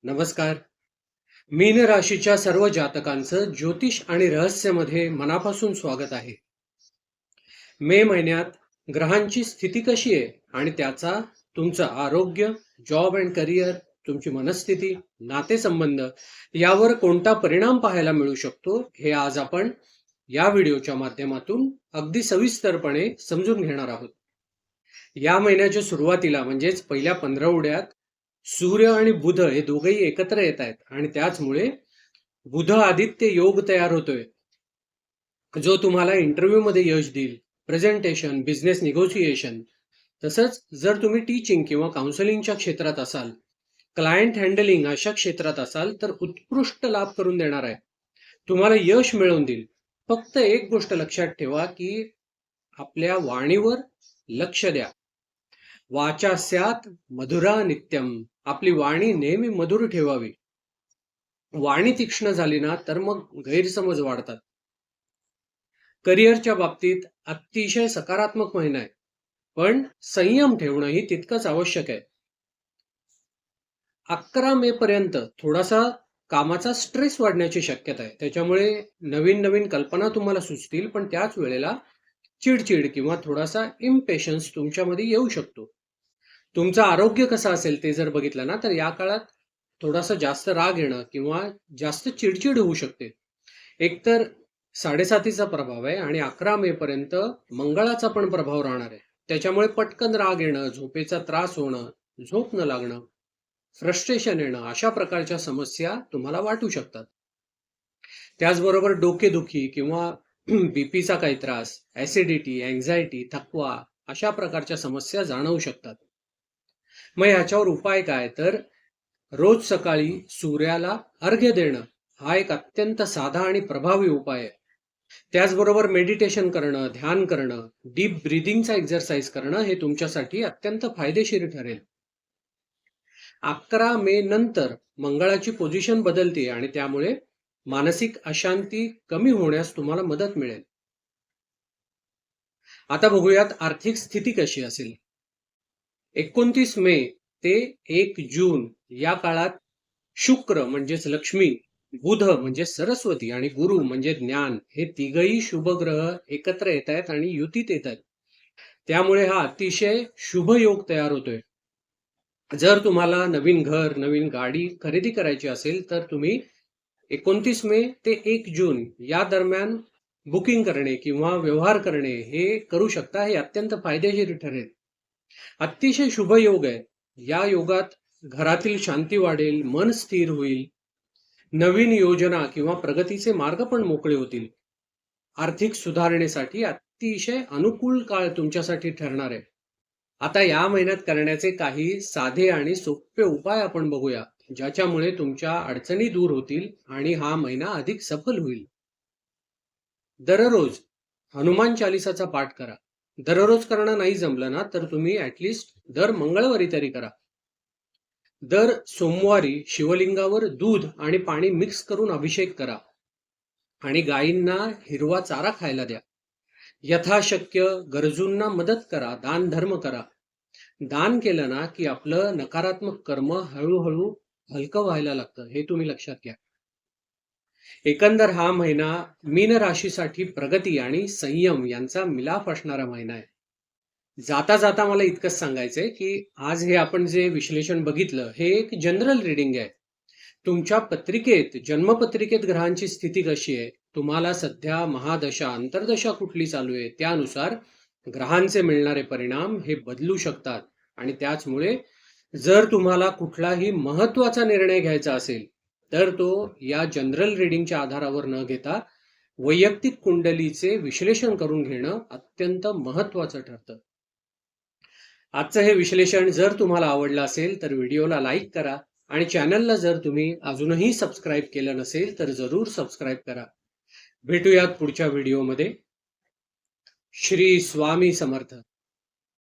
नमस्कार. मीन राशीच्या सर्व जातकांचं ज्योतिष आणि रहस्यमध्ये मनापासून स्वागत आहे. मे महिन्यात ग्रहांची स्थिती कशी आहे आणि त्याचा तुमचं आरोग्य, जॉब अँड करिअर, तुमची मनस्थिती, नातेसंबंध यावर कोणता परिणाम पाहायला मिळू शकतो, हे आज आपण या व्हिडिओच्या माध्यमातून अगदी सविस्तरपणे समजून घेणार आहोत. या महिन्याच्या सुरुवातीला म्हणजेच पहिल्या 15 उड्यात सूर्य आणि बुध हे दोघेही एकत्र येत आहेत आणि त्याचमुळे बुध आदित्य योग तयार होतोय, जो तुम्हाला इंटरव्ह्यू मध्ये यश देईल, प्रेझेंटेशन, बिझनेस निगोसिएशन. तसंच जर तुम्ही टीचिंग किंवा काउन्सिलिंगच्या क्षेत्रात असाल, क्लायंट हँडलिंग अशा क्षेत्रात असाल तर उत्कृष्ट लाभ करून देणार आहे, तुम्हाला यश मिळवून देईल. फक्त एक गोष्ट लक्षात ठेवा की आपल्या वाणीवर लक्ष द्या. वाचा स्यात् मधुरा नित्यम. आपली वाणी नेहमी मधुर ठेवावी. वाणी तीक्ष्ण झाली ना तर मग गैरसमज वाढतात. करिअरच्या बाबतीत अतिशय सकारात्मक महिना आहे, पण संयम ठेवणंही तितकंच आवश्यक आहे. 11 मे पर्यंत थोडासा कामाचा स्ट्रेस वाढण्याची शक्यता आहे. त्याच्यामुळे नवीन नवीन कल्पना तुम्हाला सुचतील, पण त्याच वेळेला चिडचिड किंवा थोडासा इम्पेशन्स तुमच्यामध्ये येऊ शकतो. तुमचं आरोग्य कसं असेल ते जर बघितलं ना तर या काळात थोडासा जास्त राग येणं किंवा जास्त चिडचिड होऊ शकते. एकतर 7.5चा प्रभाव आहे आणि 11 मे पर्यंत मंगळाचा पण प्रभाव राहणार आहे. त्याच्यामुळे पटकन राग येणं, झोपेचा त्रास होणं, झोप न लागणं, फ्रस्ट्रेशन येणं अशा प्रकारच्या समस्या तुम्हाला वाटू शकतात. त्याचबरोबर डोकेदुखी किंवा बीपीचा काही त्रास, ऍसिडिटी, अँझायटी, थकवा अशा प्रकारच्या समस्या जाणवू शकतात. मग ह्याच्यावर उपाय काय, तर रोज सकाळी सूर्याला अर्घ्य देणं हा एक अत्यंत साधा आणि प्रभावी उपाय आहे. त्याचबरोबर मेडिटेशन करणं, ध्यान करणं, डीप ब्रीदिंगचा एक्सरसाइज करणं हे तुमच्यासाठी अत्यंत फायदेशीर ठरेल. 11 मे नंतर मंगळाची पोझिशन बदलते आणि त्यामुळे मानसिक अशांती कमी होण्यास तुम्हाला मदत मिळेल. आता बघूयात आर्थिक स्थिती कशी असेल. 29 मे ते 1 जून या काळात शुक्र म्हणजेच लक्ष्मी, बुध म्हणजे सरस्वती आणि गुरु म्हणजे ज्ञान हे तिघही शुभ ग्रह एकत्र येत आहेत आणि युतीत येत आहेत. त्यामुळे हा अतिशय शुभ योग तयार होतोय. जर तुम्हाला नवीन घर, नवीन गाडी खरेदी करायची असेल तर तुम्ही 29 मे ते 1 जून या दरम्यान बुकिंग करणे किंवा व्यवहार करणे हे करू शकता. हे अत्यंत फायदेशीर ठरेल. अतिशय शुभ योग आहे. या योगात घरातील शांती वाढेल, मन स्थिर होईल, नवीन योजना किंवा प्रगतीचे मार्ग पण मोकळे होतील. आर्थिक सुधारणेसाठी अतिशय अनुकूल काळ तुमच्यासाठी ठरणार आहे. आता या महिन्यात करण्याचे काही साधे आणि सोपे उपाय आपण बघूया, ज्याच्यामुळे तुमच्या अडचणी दूर होतील आणि हा महिना अधिक सफल होईल. दररोज हनुमान चालिसाचा पाठ करा. दररोज करणं नाही जमलं ना तर तुम्ही ऍटलिस्ट दर मंगळवारी तरी करा. दर सोमवारी शिवलिंगावर दूध आणि पाणी मिक्स करून अभिषेक करा आणि गायींना हिरवा चारा खायला द्या. यथाशक्य गरजूंना मदत करा, दान धर्म करा. दान केलं ना की आपलं नकारात्मक कर्म हळूहळू हलकं व्हायला लागतं, हे तुम्ही लक्षात घ्या. एकंदर हा महिना मीन राशीसाठी प्रगती आणि संयम यांचा मिलाफ असणारा महिना आहे. जाता जाता मला इतकंच सांगायचंय की आज हे आपण जे विश्लेषण बघितलं हे एक जनरल रिडिंग आहे. तुमच्या पत्रिकेत, जन्मपत्रिकेत ग्रहांची स्थिती कशी आहे, तुम्हाला सध्या महादशा, अंतर्दशा कुठली चालू आहे, त्यानुसार ग्रहांचे मिळणारे परिणाम हे बदलू शकतात. आणि त्याचमुळे जर तुम्हाला कुठलाही महत्वाचा निर्णय घ्यायचा असेल तर तो या जनरल रिडिंगच्या आधारावर न घेता वैयक्तिक कुंडलीचे विश्लेषण करून घेणं अत्यंत महत्वाचं ठरतं. आजचं हे विश्लेषण जर तुम्हाला आवडलं असेल तर व्हिडिओला लाईक करा आणि चॅनलला जर तुम्ही अजूनही सबस्क्राईब केलं नसेल तर जरूर सबस्क्राईब करा. भेटूयात पुढच्या व्हिडिओमध्ये. श्री स्वामी समर्थ.